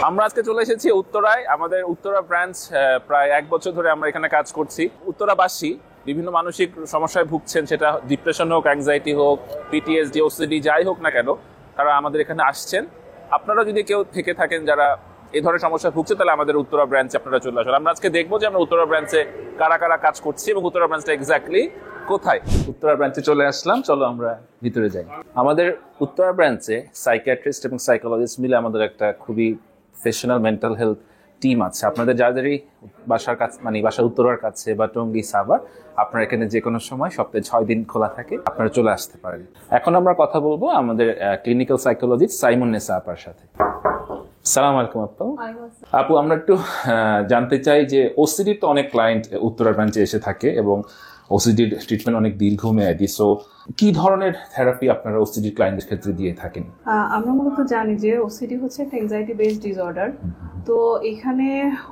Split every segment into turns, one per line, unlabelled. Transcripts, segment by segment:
আমরা আজকে চলে এসেছি উত্তরায়। আমাদের উত্তরা ব্রাঞ্চ প্রায় 1 বছর ধরে আমরা এখানে কাজ করছি। উত্তরাবাসী বিভিন্ন মানসিক সমস্যায় ভুগছেন, সেটা ডিপ্রেশন হোক, অ্যাংজাইটি হোক, পিটিএসডি, ওসিডি, যাই হোক না কেন, তারা আমাদের এখানে আসছেন। আপনারা যদি কেউ থেকে থাকেন যারা এই ধরনের সমস্যায় ভুগছে, তাহলে আমাদের উত্তরা ব্রাঞ্চে আপনারা চলে আসুন। আমরা আজকে দেখবো যে আমরা উত্তরা ব্রাঞ্চে কারা কারা কাজ করছি এবং উত্তরা ব্রাঞ্চটা এক্স্যাক্টলি কোথায়। উত্তরা ব্রাঞ্চে চলে আসলাম, চলো আমরা ভিতরে যাই। আমাদের উত্তরা ব্রাঞ্চে সাইকিয়াট্রিস্ট এবং সাইকোলজিস্ট মিলে আমাদের একটা খুবই প্রফেশনাল মেন্টাল হেলথ টিম আছে। আপনাদের যাদেরই বাসার কাছে, মানে বাসার উত্তরার কাছে বা টঙ্গী, সাভার, আপনারা এখানে যে কোনো সময় সপ্তাহে 6 দিন খোলা থাকে, আপনারা চলে আসতে পারেন। এখন আমরা কথা বলবো আমাদের ক্লিনিক্যাল সাইকোলজিস্ট সাইমুন্নেসা আপার সাথে। সালাম আলাইকুম আপু। আপু, আমরা একটু জানতে চাই যে ওসিডির তো অনেক ক্লায়েন্ট উত্তরা ব্রাঞ্চে এসে থাকে এবং ওসিডির ট্রিটমেন্ট অনেক দীর্ঘমেয়াদী। সো কি ধরনের থেরাপি আপনারা ওসিডি ক্লায়েন্টদের ক্ষেত্রে দিয়ে থাকেন?
আমরা মূলত জানি যে ওসিডি হচ্ছে একটা এনজাইটি বেসড ডিসঅর্ডার। তো এখানে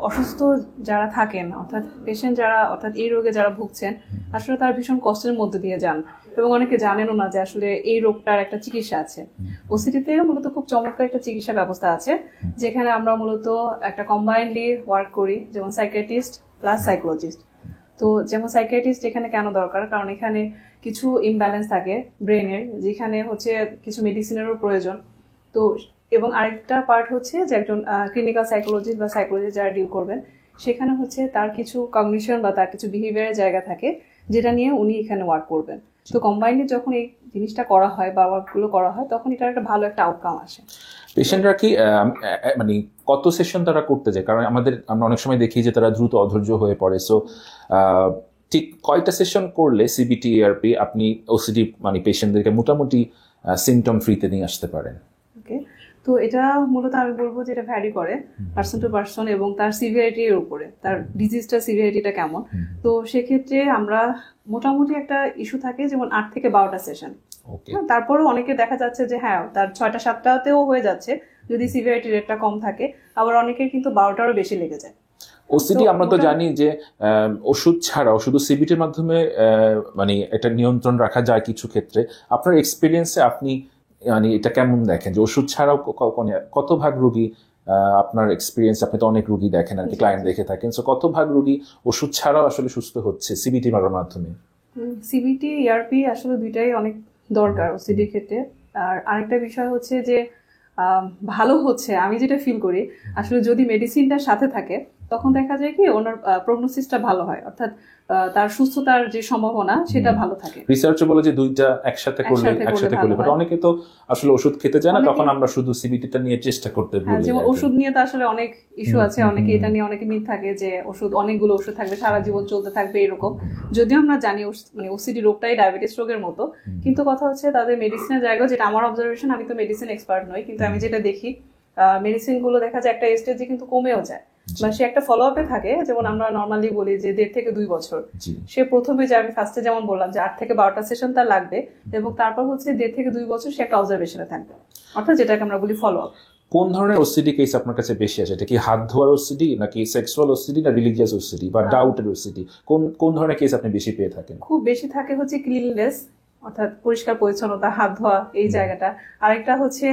অসুস্থ যারা থাকেন, অর্থাৎ পেশেন্ট যারা, অর্থাৎ এই রোগে যারা ভুগছেন, আসলে তারা ভীষণ কষ্টের মধ্যে দিয়ে যান এবং অনেকে জানেনও না যে আসলে এই রোগটার একটা চিকিৎসা আছে। ওসিডিতে মূলত খুব চমৎকার একটা চিকিৎসা ব্যবস্থা আছে, যেখানে আমরা মূলত একটা কম্বাইন্ডলি ওয়ার্ক করি, যেমন সাইকিয়াট্রিস্ট প্লাস সাইকোলজিস্ট। তো যেমন সাইকিয়াট্রিস্ট এখানে কেন দরকার, কারণ এখানে কিছু ইমব্যালেন্স থাকে ব্রেনের, যেখানে হচ্ছে কিছু মেডিসিনেরও প্রয়োজন। তো এবং আরেকটা পার্ট হচ্ছে যে একজন ক্লিনিক্যাল সাইকোলজিস্ট বা সাইকোলজিস্ট যারা ডিল করবেন, সেখানে হচ্ছে তার কিছু কগনিশন বা তার কিছু বিহেভিয়ারের জায়গা থাকে, যেটা নিয়ে উনি এখানে ওয়ার্ক করবেন। তো কম্বাইন্ডলি যখন এই জিনিসটা করা হয় বা ওয়ার্কগুলো করা হয়, তখন এটার একটা ভালো একটা আউটকাম আসে।
পেশেন্টরা কি মানে কত সেশন তারা করতে যায়? কারণ আমরা অনেক সময় দেখি যে তারা দ্রুত অধৈর্য হয়ে পড়ে। সো ঠিক কয়টা সেশন করলে সিবিটি এআরপি আপনি ওসিডি মানে পেশেন্টদেরকে মোটামুটি সিমটম ফ্রিতে নিয়ে আসতে পারেন?
ওকে, তো এটা মূলত আমি বলবো যে এটা ভ্যারি করে পার্সন টু পার্সন এবং তার সিভিয়ারিটির উপরে, তার ডিজিজটা সিভিয়ারিটিটা কেমন। তো সেক্ষেত্রে আমরা মোটামুটি একটা ইস্যু থাকে যেমন 8 থেকে 12টা সেশন। তারপরেও অনেকে দেখা যাচ্ছে যে হ্যাঁ তার 6টা-7টাতেও হয়ে যাচ্ছে যদি সিভিয়ারিটি রেটটা কম থাকে, আবার অনেকের কিন্তু 12টারও বেশি লেগে যায়।
ওসিডি আমরা তো জানি যে ওষুধ ছাড়াও শুধু সিবিটির মাধ্যমে মানে এটা নিয়ন্ত্রণ রাখা যায় কিছু ক্ষেত্রে। আপনার এক্সপিরিয়েন্সে আপনি মানে এটা কেমন দেখেন যে ওষুধ ছাড়াও কত ভাগ রোগী, আপনার এক্সপিরিয়েন্স, আপনি তো অনেক রোগী দেখেন আর কি, ক্লায়েন্ট দেখে থাকেন, সো কত ভাগ রোগী ওষুধ ছাড়াও আসলে সুস্থ হচ্ছে সিবিটি মারার মাধ্যমে?
সিবিটি ইআরপি আসলে দুইটাই অনেক দরকার ওসিডির ক্ষেত্রে। আর আরেকটা বিষয় হচ্ছে যে ভালো হচ্ছে, আমি যেটা ফিল করি আসলে যদি মেডিসিনটার সাথে থাকে, তখন দেখা যায় কি ওনার প্রগনোসিসটা ভালো হয়, অর্থাৎ তার সুস্থতার যে সম্ভাবনা সেটা ভালো থাকে।
রিসার্চে বলে যে দুইটা একসাথে করলে বাট অনেকে তো আসলে ওষুধ খেতে চায় না, তখন আমরা শুধু সিবিটিটা নিয়ে চেষ্টা করতে বলি।
যেমন ওষুধ নিয়ে তো আসলে অনেক ইস্যু আছে, অনেকে এটা নিয়ে অনেকে মিথ থাকে যে ওষুধ, অনেকগুলো ওষুধ থাকবে, সারা জীবন চলতে থাকবে এরকম। যদিও আমরা জানি মানে ওসিডি রোগটাই ডায়াবেটিস রোগের মতো, কিন্তু কথা হচ্ছে তাদের মেডিসিনের জায়গা, যেটা আমার অবজারভেশন, আমি তো মেডিসিন এক্সপার্ট নই, কিন্তু আমি যেটা দেখি মেডিসিন গুলো দেখা যায় একটা স্টেজে কিন্তু কমেও যায় বা সে একটা ফলো আপে থাকে। যেমন আমরা নর্মালি বলি যে 1.5 থেকে 2 বছর, সে প্রথমে যে আমি ফার্স্টে যেমন বললাম যে 8 থেকে 12টা সেশন তার লাগবে, এবং তারপর হচ্ছে 1.5 থেকে 2 বছর সে একটা অবজারভেশনে থাকবে, অর্থাৎ যেটাকে আমরা বলি ফলো আপ।
কোন ধরনের ওসিডি কেস আপনার কাছে বেশি আসে? এটা কি হাত ধোয়ার ওসিডি, নাকি সেক্সুয়াল ওসিডি, না রিলিজিয়াস ওসিডি বা ডাউটের ওসিডি? কোন ধরনের কেস আপনি বেশি পেয়ে থাকেন?
খুব বেশি থাকে হচ্ছে ক্লিননেস, অর্থাৎ পরিষ্কার পরিচ্ছন্নতা, হাত ধোয়া, এই জায়গাটা। আরেকটা হচ্ছে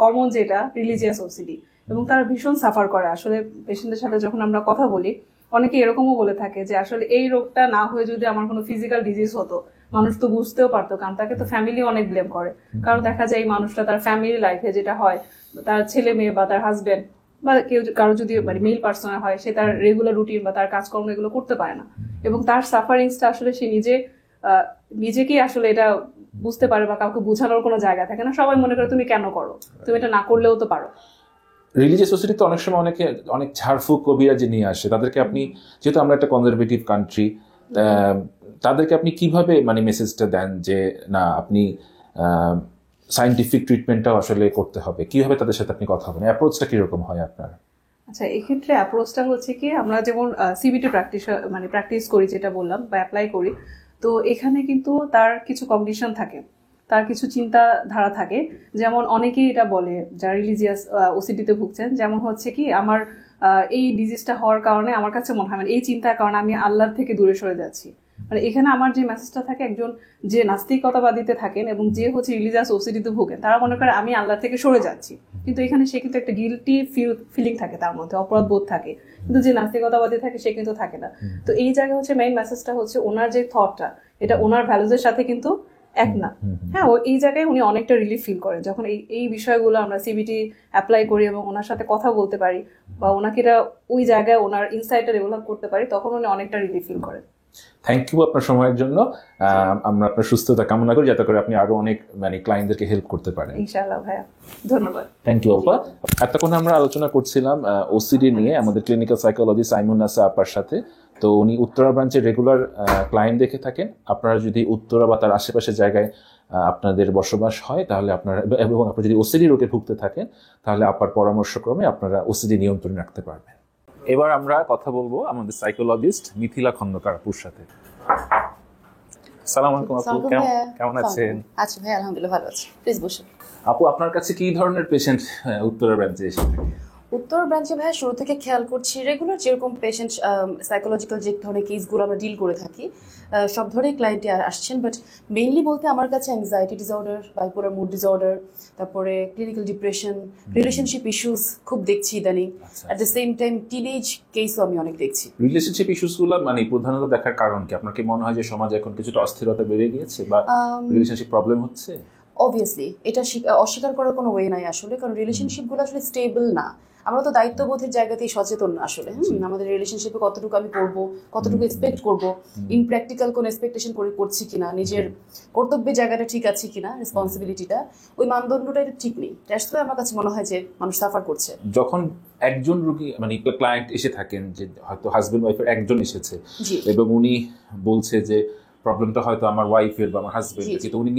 কমন যেটা রিলিজিয়াস ওসিডি, এবং তারা ভীষণ সাফার করে। আসলে পেশেন্টের সাথে যখন আমরা কথা বলি, অনেকে এরকমও বলে থাকে যে আসলে এই রোগটা না হয়ে যদি আমার কোনো ফিজিক্যাল ডিজিজ হতো, মানুষ তো বুঝতেও পারতো, কারণ তাকে তো ফ্যামিলি অনেক ব্লেম করে। কারণ দেখা যায় এই মানুষটা তার ফ্যামিলি লাইফে যেটা হয়, তার ছেলে মেয়ে বা তার হাজবেন্ড বা কেউ কারো যদি মানে মেল পার্সন হয়, সে তার রেগুলার রুটিন বা তার কাজকর্ম এগুলো করতে পারে না, এবং তার সাফারিংসটা আসলে সে নিজেকেই আসলে এটা বুঝতে পারে বা কাউকে বোঝানোর কোনো জায়গা থাকে না। সবাই মনে করে তুমি কেন করো, তুমি এটা না করলেও তো পারো।
রিলিজিয়াস সোসাইটি তো অনেক সময় অনেক ঝাড়ফুঁক কবিরাজি নিয়ে আসে। তাদেরকে আপনি, যেহেতু আমরা একটা কনজারভেটিভ কান্ট্রি, তাদেরকে আপনি কিভাবে মানে মেসেজটা দেন যে না, আপনি সায়েন্টিফিক ট্রিটমেন্টটাও আসলে করতে হবে? কিভাবে তাদের সাথে আপনি কথা বলেন? অ্যাপ্রোচটা কিরকম হয় আপনার?
আচ্ছা, এক্ষেত্রে অ্যাপ্রোচটা হচ্ছে কি, আমরা যেমন সিবিটি প্র্যাকটিস করি, যেটা বললাম, বা অ্যাপ্লাই করি, তো এখানে কিন্তু তার কিছু কন্ডিশন থাকে, তার কিছু চিন্তাধারা থাকে। যেমন অনেকেই এটা বলে যারা রিলিজিয়াস ওসিডিতে ভুগছেন, যেমন হচ্ছে কি আমার এই ডিজিজটা হওয়ার কারণে আমার কাছে মনে হয় এই চিন্তার কারণে আমি আল্লাহর থেকে দূরে সরে যাচ্ছি, মানে এখানে আমার যে মেসেজটা থাকে, একজন যে নাস্তিকতাবাদীতে থাকেন এবং যে হচ্ছে রিলিজিয়াস ওসিডিতে ভোগেন, তারা মনে করে আমি আল্লাহ থেকে সরে যাচ্ছি, কিন্তু এখানে সে কিন্তু একটা গিলটি ফিলিং থাকে, তার মধ্যে অপরাধ বোধ থাকে, কিন্তু যে নাস্তিকতাবাদী থাকে সে কিন্তু থাকে না। তো এই জায়গায় হচ্ছে মেইন মেসেজটা হচ্ছে ওনার যে থটটা, এটা ওনার ভ্যালুজের সাথে কিন্তু এক না। হ্যাঁ, এই জায়গায় উনি অনেকটা রিলিফ ফিল করেন যখন এই বিষয়গুলো আমরা সিবিটি অ্যাপ্লাই করি এবং ওনার সাথে কথা বলতে পারি, বা ওনাকে এটা ওই জায়গায় ওনার ইনসাইটটা ডেভেলপ করতে পারি, তখন উনি অনেকটা রিলিফ ফিল করেন।
থ্যাংক ইউ আপনার সময়ের জন্য। আমরা আপনার সুস্থতা কামনা করি, যাতে করে আপনি আরো অনেক ক্লায়েন্টদেরকে হেল্প করতে পারেন।
ইনশাআল্লাহ ভাইয়া, ধন্যবাদ।
থ্যাংক ইউ আপা। এতক্ষণ আমরা আলোচনা করছিলাম ওসিডি নিয়ে আমাদের ক্লিনিক্যাল সাইকোলজিস্ট সাইমুন্নাসা আপার সাথে। তো উনি উত্তরা ব্রাঞ্চের রেগুলার ক্লায়েন্ট দেখে থাকেন। আপনারা যদি উত্তরা বা তার আশেপাশের জায়গায় আপনাদের বসবাস হয় তাহলে আপনারা, এবং আপনারা যদি ওসিডি রোগে ভুগতে থাকেন তাহলে আপার পরামর্শক্রমে আপনারা ওসিডি নিয়ন্ত্রণে রাখতে পারবেন। এবার আমরা কথা বলবো আমাদের সাইকোলজিস্ট মিথিলা খন্দকার আপুর সাথে। আসসালামু আলাইকুম আপু, কেমন আছেন?
আচ্ছা ভাই, আলহামদুলিল্লাহ ভালো আছি। প্লিজ বসুন।
আপু, আপনার কাছে কি ধরনের পেশেন্ট উত্তরা ব্রাঞ্চে এসে থাকে?
উত্তর ব্রাঞ্চে ভাই শুরু থেকে খেয়াল করছি রেগুলার যেরকম পেশেন্ট সাইকোলজিক্যাল যে ধরনের কেসগুলো আমরা ডিল করে থাকি, সব ধরনের ক্লায়েন্টই আসছেন। বাট মেইনলি বলতে আমার কাছে anxiety disorder, bipolar mood disorder, তারপরে ক্লিনিক্যাল ডিপ্রেশন, রিলেশনশিপ ইস্যুস খুব দেখছি ইদানিং। At the same time teenage কেসও আমি অনেক দেখছি।
রিলেশনশিপ ইস্যুসগুলো প্রধানত দেখার কারণ কি? আপনার কি মনে হয় যে সমাজে এখন কিছুটা অস্থিরতা বেড়ে গিয়েছে বা রিলেশনশিপ প্রবলেম হচ্ছে?
অবভিয়াসলি এটা অস্বীকার করার কোনো ওয়ে নাই আসলে, কারণ রিলেশনশিপগুলো আসলে স্টেবল না। আমরা তো দায়িত্ববোধের জায়গাতেই সচেতন না আসলে। আমাদের রিলেশনশিপে কতটুকু আমি করব, কতটুকু এক্সপেক্ট করব, ইনপ্র্যাকটিক্যাল কোনো এক্সপেকটেশন করছি কিনা, নিজের কর্তব্যের জায়গাটা ঠিক আছে কিনা, রেসপন্সিবিলিটিটা, ওই মানদণ্ডটা এটা ঠিক নেই। দ্যাটস ওয়াই আমার কাছে মনে হয় যে মানুষ সাফার করছে।
যখন একজন রোগী ক্লায়েন্ট এসে থাকেন, যে হয়তো হাজবেন্ড ওয়াইফের একজন এসেছে এবং উনি বলছে যে প্রবলেমটা হয়তো আমার ওয়াইফের বা আমার হাজবেন্ডের, কিন্তু উনি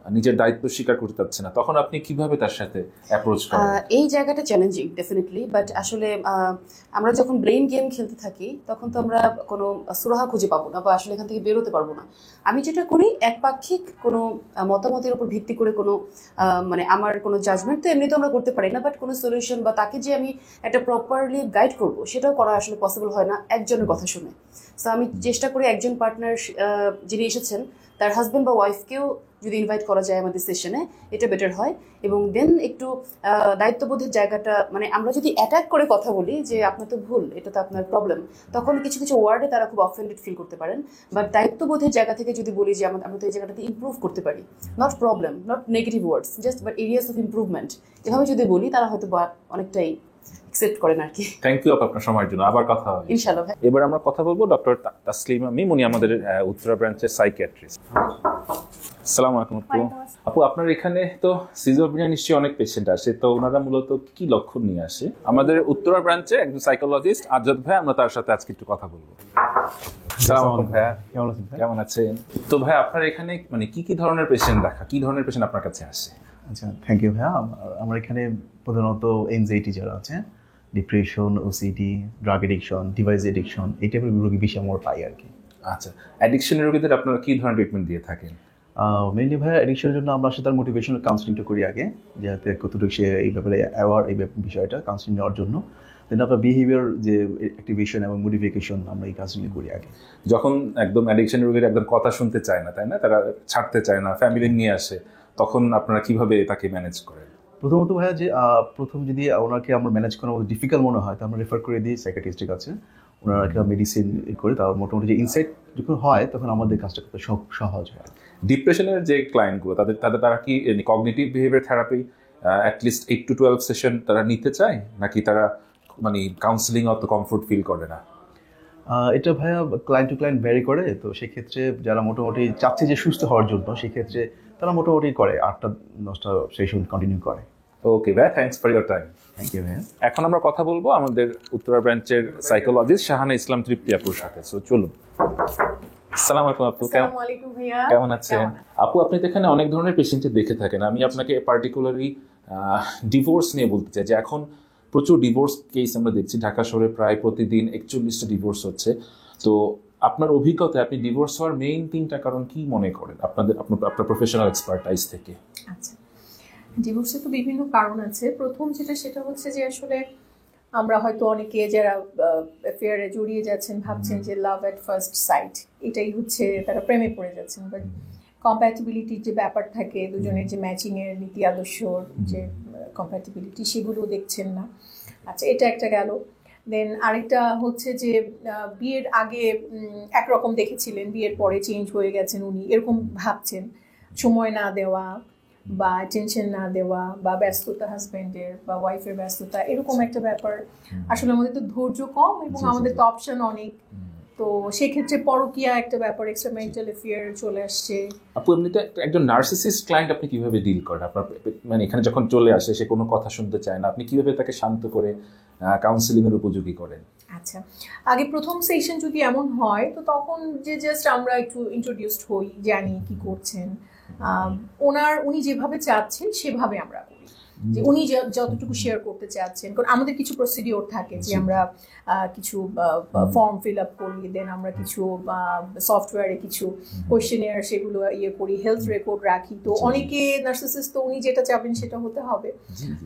নিজের দায়িত্ব স্বীকার করতে পারছে না, তখন আপনি কিভাবে তার সাথে অ্যাপ্রোচ করেন?
এই জায়গাটা চ্যালেঞ্জিং ডেফিনেটলি। বাট আসলে আমরা যখন ব্রেইন গেম খেলতে থাকি তখন তো আমরা কোনো সুরাহা খুঁজে পাবো না, বা আসলে এখান থেকে বেরোতে পারবো না। আমি যেটা করি, একপাক্ষিক কোনো মতামতের উপর ভিত্তি করে কোনো আমার কোনো জাজমেন্ট তো এমনিতে আমরা করতে পারি না, বাট কোনো সলিউশন বা তাকে যে আমি একটা প্রপারলি গাইড করবো সেটাও করা আসলে পসিবল হয় না একজনের কথা শুনে। সো আমি চেষ্টা করি একজন পার্টনার যিনি এসেছেন তার হাজব্যান্ড বা ওয়াইফকেও যদি ইনভাইট করা যায় আমাদের সেশনে, এটা বেটার হয়। এবং দেন একটু দায়িত্ববোধের জায়গাটা, আমরা যদি অ্যাটাক করে কথা বলি যে আপনার তো ভুল, এটা তো আপনার প্রবলেম, তখন কিছু কিছু ওয়ার্ডে তারা খুব অফেন্ডেড ফিল করতে পারেন। বাট দায়িত্ববোধের জায়গা থেকে যদি বলি যে আমরা তো এই জায়গাটাতে ইমপ্রুভ করতে পারি, not problem, not negative words, just but areas of improvement, এভাবে যদি বলি তারা হয়তো অনেকটাই অ্যাকসেপ্ট করেন আর কি।
থ্যাংক ইউ আপনার সময়ের জন্য। আবার কথা হবে
ইনশাআল্লাহ।
এবার আমরা কথা বলবো ডক্টর তাসলিমা মিম, উনি আমাদের উত্তরা ব্রাঞ্চের সাইকিয়াট্রিস্ট। আসসালামু আলাইকুম আপু। আপু, আপনার এখানে তো সিজোফ্রেনিয়া নিশ্চয়ই অনেক পেশেন্ট আসে, তো ওনারা মূলত কি লক্ষণ নিয়ে আসে? আমাদের উত্তরা ব্রাঞ্চে একজন সাইকোলজিস্ট আজাদ ভাই, আমরা তার সাথে আজকে একটু কথা বলবো। আসসালামু আলাইকুম ভাইয়া, কেমন আছেন? তো ভাই, আপনার এখানে কি কি ধরনের পেশেন্ট কি ধরনের পেশেন্ট আপনার কাছে আসে?
আচ্ছা, থ্যাংক ইউ ভাইয়া। আমার এখানে প্রধানত এনজাইটি যারা আছে, depression, OCD, drug addiction, device addiction, এই টাইপের রোগী বেশি আমরা পাই আর কি।
আচ্ছা, অ্যাডিকশনের রোগীদের আপনারা কি ধরনের ট্রিটমেন্ট দিয়ে থাকেন?
মেইনলি ভাইয়া অ্যাডিকশনের জন্য আমরা আসলে তার মোটিভেশনাল কাউন্সিলিংটা করি আগে, যাতে কতটুকু সে এই ব্যাপারে অ্যাওয়ার, এই বিষয়টা কাউন্সিলিং নেওয়ার জন্য। দেন আপনার বিহেভিয়ার যে অ্যাক্টিভেশন এবং মোটিফিকেশন আমরা এই কাউন্সিলিং করি আগে।
যখন একদম অ্যাডিকশনের রোগীর একদম কথা শুনতে চায় না, তাই না, তারা ছাড়তে চায় না, ফ্যামিলি নিয়ে আসে, তখন আপনারা কিভাবে তাকে ম্যানেজ করেন?
প্রথমত ভাইয়া যে প্রথম যদি ওনাকে আমরা ম্যানেজ করার মতো ডিফিকাল্ট মনে হয়, তো আমরা রেফার করে দিই সাইকিয়াট্রিস্টের কাছে। ওনারা একটা মেডিসিন করে, তার মোটামুটি যে ইনসাইট যখন হয় তখন আমাদের কাজটা করতে সহজ হয়।
ডিপ্রেশনের যে ক্লায়েন্টগুলো, তারা কি cognitive behaviour therapy at least 8 to 12 session তারা নিতে চায়, নাকি তারা কাউন্সিলিং অত কমফোর্ট ফিল করে না?
এটা ভাইয়া ক্লায়েন্ট টু ক্লায়েন্ট ভ্যারি করে। তো সেক্ষেত্রে যারা মোটামুটি চাচ্ছে যে সুস্থ হওয়ার জন্য, সেক্ষেত্রে তারা মোটামুটি করে 8-10টা সেশন কন্টিনিউ করে।
ওকে ভাই, thanks for your time.
Thank you ভাইয়া।
এখন আমরা কথা বলবো আমাদের উত্তরা ব্রাঞ্চের সাইকোলজিস্ট শাহানা ইসলাম তৃপ্তি আপুর সাথে। সো চলুন। আসসালামু আলাইকুম আপু, কেমন আছেন? আপু, আপনি তো এখানে অনেক ধরনের পেশেন্টের দেখে থাকেন। আমি আপনাকে পার্টিকুলারলি ডিভোর্স নিয়ে বলতে চাই যে এখন প্রচুর ডিভোর্স কেস আমরা দেখছি ঢাকা শহরে, প্রায় প্রতিদিন 41টা ডিভোর্স হচ্ছে। তো আপনার অভিজ্ঞতায় আপনি ডিভোর্স হওয়ার মেইন 3টা কারণ কি মনে করেন আপনার প্রফেশনাল এক্সপার্টাইজ থেকে?
আচ্ছা, ডিভোর্সের তো বিভিন্ন কারণ আছে। প্রথম সেটা হচ্ছে যে আসলে আমরা হয়তো অনেকে যারা অ্যাফেয়ারে জড়িয়ে যাচ্ছেন ভাবছেন যে লাভ এট ফার্স্ট সাইট, এটাই হচ্ছে তারা প্রেমে পড়ে যাচ্ছেন, বাট কম্প্যাটিবিলিটির যে ব্যাপার থাকে, দুজনের যে ম্যাচিংয়ের নীতি আদর্শর যে কম্প্যাটিবিলিটি, সেগুলো দেখছেন না। আচ্ছা, এটা একটা গেল। দেন আরেকটা হচ্ছে যে বিয়ের আগে একরকম দেখেছিলেন, বিয়ের পরে চেঞ্জ হয়ে গেছেন উনি, এরকম ভাবছেন। সময় না দেওয়া বা টেনশন না দেওয়া বা ব্যস্ততা, হাজব্যান্ডের বা ওয়াইফের ব্যস্ততা, এরকম একটা ব্যাপার। আসলে আমাদের তো ধৈর্য কম এবং আমাদের তো অপশন অনেক, তো সেক্ষেত্রে পরকীয়া একটা ব্যাপার, এক্সট্রা ম্যারিটাল অ্যাফেয়ার চলে আসছে।
আপু, এমনিতে একজন নার্সিসিস্ট ক্লায়েন্ট আপনি কিভাবে ডিল করেন? আপনার মানে এখানে যখন চলে আসে, সে কোনো কথা শুনতে চায় না, আপনি কিভাবে তাকে শান্ত করে কাউন্সিলিং এর উপযোগী করেন?
আচ্ছা, আগে প্রথম সেশন যদি এমন হয় তো তখন যে জাস্ট আমরা একটু ইন্ট্রোডিউসড হই, জানি কি করছেন, উনি যেভাবে চাচ্ছেন সেভাবে আমরা করি, যে উনি যতটুকু শেয়ার করতে চাচ্ছেন। কারণ আমাদের কিছু প্রসিডিওর থাকে যে আমরা কিছু ফর্ম ফিল আপ করি, দেন আমরা কিছু সফটওয়্যারে কিছু কোয়েশ্চেনিয়ার সেগুলো করি, হেলথ রেকর্ড রাখি। তো অনেকে নার্সিসিস্ট তো উনি যেটা চাবেন সেটা হতে হবে,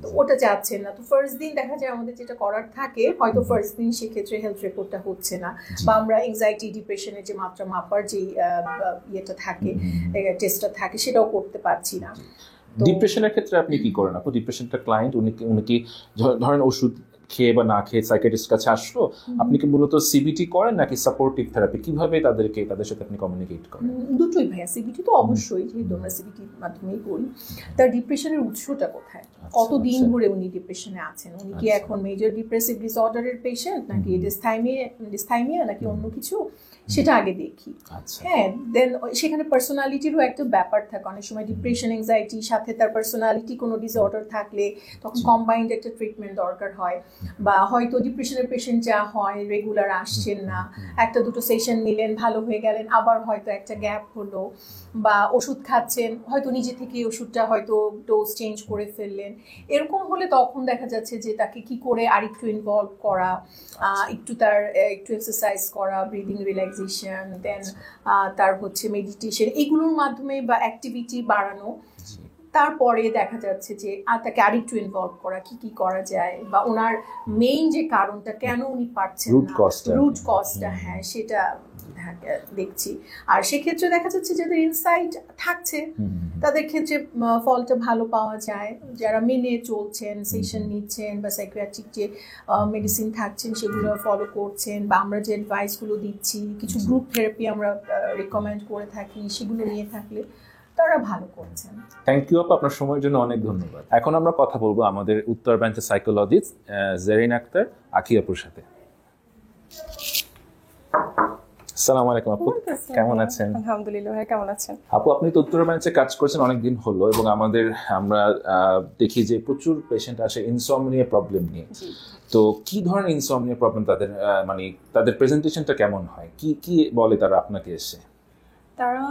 তো ওটা চাচ্ছেন না। তো ফার্স্ট দিন দেখা যায় আমাদের যেটা করার থাকে, হয়তো ফার্স্ট দিন সেক্ষেত্রে হেলথ রেকর্ডটা হচ্ছে না, বা আমরা এংজাইটি ডিপ্রেশনের যে মাত্রা মাপার যে ইয়েটা থাকে, টেস্টটা থাকে, সেটাও করতে পারছি না।
ডিপ্রেশনের ক্ষেত্রে আপনি কি করেন? আপনি ডিপ্রেশনটা ক্লায়েন্ট উনি কি ধরেন ওষুধ খেয়ে বা না খেয়ে সাইকিয়াট্রিস্ট কাছে আসলো, আপনি কি মূলত সিবিটি করেন নাকি সাপোর্টিভ থেরাপি? কিভাবে তাদের সাথে আপনি কমিউনিকেট করেন?
দুটোই ভাইয়া। সিবিটি তো অবশ্যই, যেহেতু আমরা সিবিটির মাধ্যমেই করি। তার ডিপ্রেশনের উৎসটা কোথায়, কতদিন ধরে উনি ডিপ্রেশনে আছেন, উনি কি এখন মেজর ডিপ্রেসিভ ডিসঅর্ডারের পেশেন্ট নাকি ডিসথাইমিয়া নাকি অন্য কিছু, সেটা আগে দেখি। হ্যাঁ, দেন সেখানে পার্সোনালিটিরও একটা ব্যাপার থাকে। অনেক সময় ডিপ্রেশন, এংজাইটির সাথে তার পার্সোনালিটি কোনো ডিসঅর্ডার থাকলে তখন কম্বাইন্ড একটা ট্রিটমেন্ট দরকার হয়। বা হয়তো ডিপ্রেশনের পেশেন্ট যা হয়, রেগুলার আসছেন না, একটা দুটো সেশন নিলেন, ভালো হয়ে গেলেন, আবার হয়তো একটা গ্যাপ হলো, বা ওষুধ খাচ্ছেন, হয়তো নিজে থেকে ওষুধটা হয়তো ডোজ চেঞ্জ করে ফেললেন। এরকম হলে তখন দেখা যাচ্ছে যে তাকে কি করে আরেকটু ইনভলভ করা, একটু এক্সারসাইজ করা, ব্রিদিং রিল্যাক্সেশন, দেন তার হচ্ছে মেডিটেশন, এগুলোর মাধ্যমে বা অ্যাক্টিভিটি বাড়ানো। তারপরে দেখা যাচ্ছে যে তাকে আরেকটু ইনভলভ করা, কি করা যায়, বা ওনার মেইন যে কারণটা কেন উনি পারছেন না, রুট কজটা, হ্যাঁ সেটা দেখছি। আর সেক্ষেত্রে দেখা যাচ্ছে যাদের ইনসাইট থাকছে তাদের ক্ষেত্রে ফলটা ভালো পাওয়া যায়। যারা মেনে চলছেন, সেশন নিচ্ছেন বা সাইকিয়াট্রিক যে মেডিসিন থাকছেন সেগুলো ফলো করছেন, বা আমরা যে অ্যাডভাইসগুলো দিচ্ছি, কিছু গ্রুপ থেরাপি আমরা রিকমেন্ড করে থাকি, সেগুলো নিয়ে থাকলে তারা ভালো করছেন।
থ্যাংক ইউ আপু, আপনার সময়ের জন্য অনেক ধন্যবাদ। এখন আমরা কথা বলবো আমাদের উত্তর ব্রাঞ্চের সাইকোলজিস্ট জেরিন আক্তার আঁখি আপুর সাথে। আসসালামু আলাইকুম আপু, কেমন আছেন?
আলহামদুলিল্লাহ, কেমন আছেন
আপু? আপনি তো উত্তর ব্রাঞ্চে কাজ করছেন অনেকদিন হলো, এবং আমরা দেখি যে প্রচুর পেশেন্ট আসে ইনসমনিয়া প্রবলেম নিয়ে। তো কি ধরনের ইনসমনিয়া প্রবলেম তাদের, মানে তাদের প্রেজেন্টেশনটা কেমন হয়, কি বলে তারা আপনাকে এসে?
তারা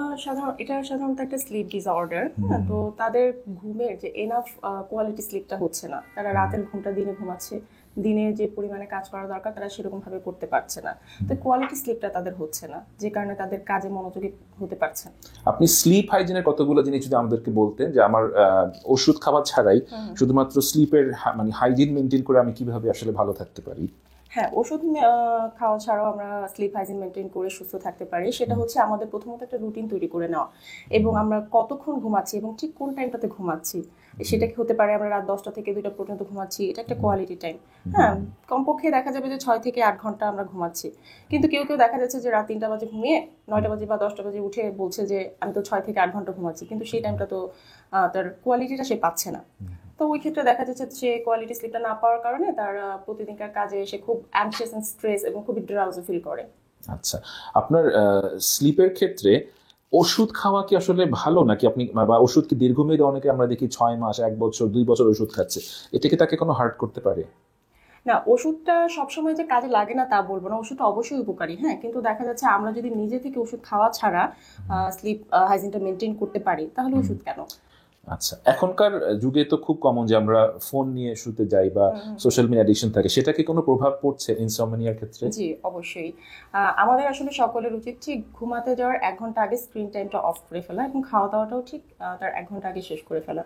সাধারণত একটা স্লিপ ডিসঅর্ডার। তো তাদের ঘুমের যে এনাফ কোয়ালিটি স্লিপটা হচ্ছে না, তারা রাতের ঘুমটা দিনে ঘুমাচ্ছে, দিনে যে পরিমাণে কাজ করা দরকার তারা সেরকম ভাবে করতে পারছে না। তো কোয়ালিটি স্লিপটা তাদের হচ্ছে না, যে কারণে তাদের কাজে মনোযোগী হতে পারছে না।
আপনি স্লিপ হাইজিনের কতগুলো জিনিস যদি আমাদেরকে বলতেন, যে আমার ওষুধ খাওয়া ছাড়াই শুধুমাত্র স্লিপের মানে হাইজিন মেনটেন করে আমি কিভাবে আসলে ভালো থাকতে পারি?
হ্যাঁ, ওষুধ খাওয়া ছাড়াও আমরা স্লিপ হাইজিন মেনটেন করে সুস্থ থাকতে পারি। সেটা হচ্ছে আমাদের প্রথমত একটা রুটিন তৈরি করে নেওয়া, এবং আমরা কতক্ষণ ঘুমাচ্ছি এবং ঠিক কোন টাইমটাতে ঘুমাচ্ছি। সেটা কি হতে পারে আমরা রাত 10টা থেকে 2টা পর্যন্ত ঘুমাচ্ছি, এটা একটা কোয়ালিটি টাইম। হ্যাঁ, কমপক্ষে দেখা যাবে যে 6 থেকে 8 ঘন্টা আমরা ঘুমাচ্ছি। কিন্তু কেউ দেখা যাচ্ছে যে রাত 3টা বাজে ঘুমিয়ে 9টা বাজে বা 10টা বাজে উঠে বলছে যে আমি তো 6 থেকে 8 ঘন্টা ঘুমাচ্ছি, কিন্তু সেই টাইমটা তো তার কোয়ালিটিটা সে পাচ্ছে না। তো ওই ক্ষেত্রে দেখা যাচ্ছে সে কোয়ালিটি স্লিপটা না পাওয়ার কারণে তার প্রতিদিনকার কাজে সে খুব অ্যাংশিয়াস এন্ড স্ট্রেস এবং খুবই ড্রাউজি ফিল করে।
আচ্ছা, আপনার স্লিপের ক্ষেত্রে ওষুধ খাওয়া কি আসলে ভালো, নাকি আপনি বা ওষুধ কি দীর্ঘমেয়াদী, অনেকে আমরা দেখি 6 মাস, 1 বছর, 2 বছর ওষুধ খাচ্ছে, এটা কি তাকে কোনো হার্ট করতে পারে?
না, ওষুধটা সবসময় যে কাজে লাগে না তা বলবো না, ওষুধটা অবশ্যই উপকারী। হ্যাঁ, কিন্তু দেখা যাচ্ছে আমরা যদি নিজে থেকে ওষুধ খাওয়া ছাড়া স্লিপ হাইজিনটা মেনটেন করতে পারি, তাহলে ওষুধ কেন?
আচ্ছা, এখনকার যুগে তো খুব কমন যে আমরা ফোন নিয়ে শুতে যাই বা সোশ্যাল মিডিয়া অ্যাডিকশন থাকে, সেটা কি কোনো প্রভাব পড়ছে ইনসমনিয়ার ক্ষেত্রে?
জি, অবশ্যই। আমাদের আসলে সকলের উচিত ঠিক ঘুমাতে যাওয়ার 1 ঘন্টা আগে স্ক্রিন টাইমটা অফ করে ফেলা, এবং খাওয়া দাওয়াটাও ঠিক তার 1 ঘন্টা আগে শেষ করে ফেলা।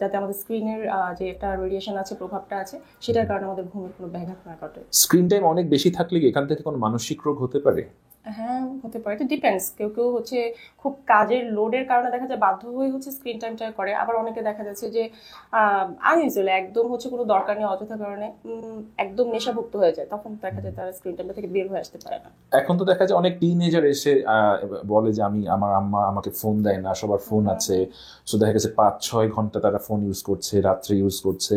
যাতে আমাদের স্ক্রিনের যে একটা রেডিয়েশন আছে, প্রভাবটা আছে, সেটার কারণে আমাদের ঘুমের কোনো ব্যাঘাত না ঘটে।
স্ক্রিন টাইম অনেক বেশি থাকলে কি এখান থেকে কোনো মানসিক রোগ হতে পারে?
হ্যাঁ, হতে পারে, এটা ডিপেন্ডস। কেউ কেউ হচ্ছে খুব কাজের লোডের কারণে দেখা যায় বাধ্য হয়ে হচ্ছে স্ক্রিন টাইমটা করে, আবার অনেকে দেখা যাচ্ছে যে আনইউজুয়ালি একদম হচ্ছে কোনো দরকার নেই অযথা কারণে একদম নেশাভুক্ত হয়ে যায়, তখন দেখা যায় তারা স্ক্রিন টাইমটা থেকে বের হয়ে আসতে পারে না।
এখন তো দেখা যায় অনেক টিনেজার এসে বলে যে আমার আম্মা আমাকে ফোন দেয় না, সবার ফোন আছে, সো দেখা গেছে 5-6 ঘন্টা তারা ফোন ইউজ করছে, রাত্রে ইউজ করছে।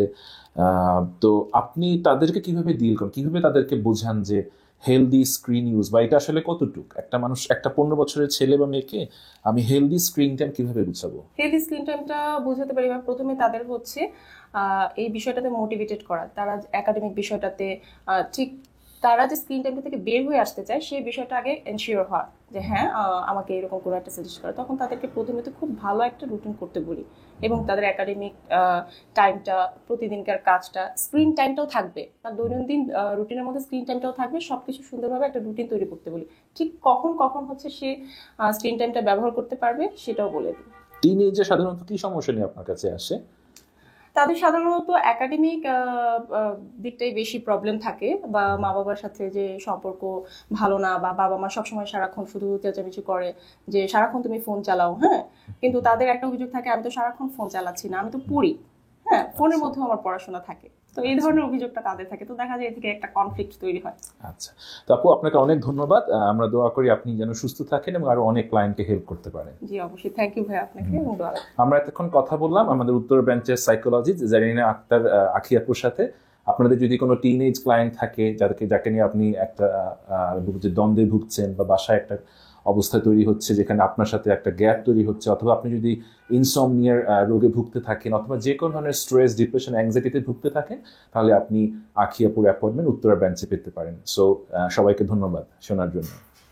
তো আপনি তাদেরকে কিভাবে ডিল করেন, কিভাবে তাদেরকে বোঝান যে হেলদি স্ক্রিন ইউজ, বা এটা আসলে কতটুক একটা মানুষ, একটা 15 বছরের ছেলে বা মেয়েকে আমি হেলদি স্ক্রিন টাইম কিভাবে বুঝাবো?
হেলদি স্ক্রিন টাইমটা বোঝাতে পারি প্রথমে তাদের হচ্ছে এই বিষয়টাতে মোটিভেটেড করা, তারা একাডেমিক বিষয়টাতে ঠিক তারা যে স্ক্রিন টাইমটা থেকে বের হয়ে আসতে চায় সেই বিষয়টা আগে এনশিওর হওয়া যে হ্যাঁ আমাকে এরকম কোনো একটা সাজেস্ট করে। তখন তাদেরকে প্রথমে তো খুব ভালো একটা রুটিন করতে বলি, এবং তাদের একাডেমিক টাইমটা, প্রতিদিনকার কাজটা, স্ক্রিন টাইমটাও থাকবে, তার দৈনন্দিন রুটিনের মধ্যে স্ক্রিন টাইমটাও থাকবে, সবকিছু সুন্দরভাবে একটা রুটিন তৈরি করতে বলি। ঠিক কখন কখন হচ্ছে সে স্ক্রিন টাইমটা ব্যবহার করতে পারবে সেটাও বলে দিই।
টিনেজে সাধারণত কি সমস্যা নিয়ে আপনার কাছে আসে?
তাদের সাধারণত একাডেমিক দিকটাই বেশি প্রবলেম থাকে, বা মা বাবার সাথে যে সম্পর্ক ভালো না, বা বাবা মা সবসময় সারাক্ষণ শুধু চেঁচামেচি করে যে সারাক্ষণ তুমি ফোন চালাও। হ্যাঁ, কিন্তু তাদের একটা অভিযোগ থাকে আমি তো সারাক্ষণ ফোন চালাচ্ছি না, আমি তো পড়ি, হ্যাঁ ফোনের মধ্যেও আমার পড়াশোনা থাকে। তো এই ধরনের অভিযোগটা তাদের থাকে, তো দেখা যায় এ থেকে একটা কনফ্লিক্ট তৈরি হয়।
আচ্ছা, তো আপু আপনাকে অনেক ধন্যবাদ। আমরা দোয়া করি আপনি যেন সুস্থ থাকেন এবং আরো অনেক ক্লায়েন্টকে হেল্প করতে পারেন।
জি অবশ্যই, থ্যাংক ইউ ভাই আপনাকে এবং দোয়া।
আমরা এতক্ষণ কথা বললাম আমাদের উত্তর ব্রাঞ্চের সাইকোলজিস্ট জারিনা আক্তার আখি আপুর সাথে। আপনাদের যদি কোনো টিনেজ ক্লায়েন্ট থাকে যাকে নিয়ে আপনি একটা দ্বন্দ্বে ভুগছেন, বা বাসায় একটা অবস্থা তৈরি হচ্ছে যেখানে আপনার সাথে একটা গ্যাপ তৈরি হচ্ছে, অথবা আপনি যদি ইনসমনিয়ার রোগে ভুগতে থাকেন, অথবা যে কোনো ধরনের স্ট্রেস, ডিপ্রেশন, অ্যাংজাইটিতে ভুগতে থাকেন, তাহলে আপনি আখি আপুর অ্যাপয়েন্টমেন্ট উত্তরা ব্রাঞ্চে পেতে পারেন। সো সবাইকে ধন্যবাদ শোনার জন্য।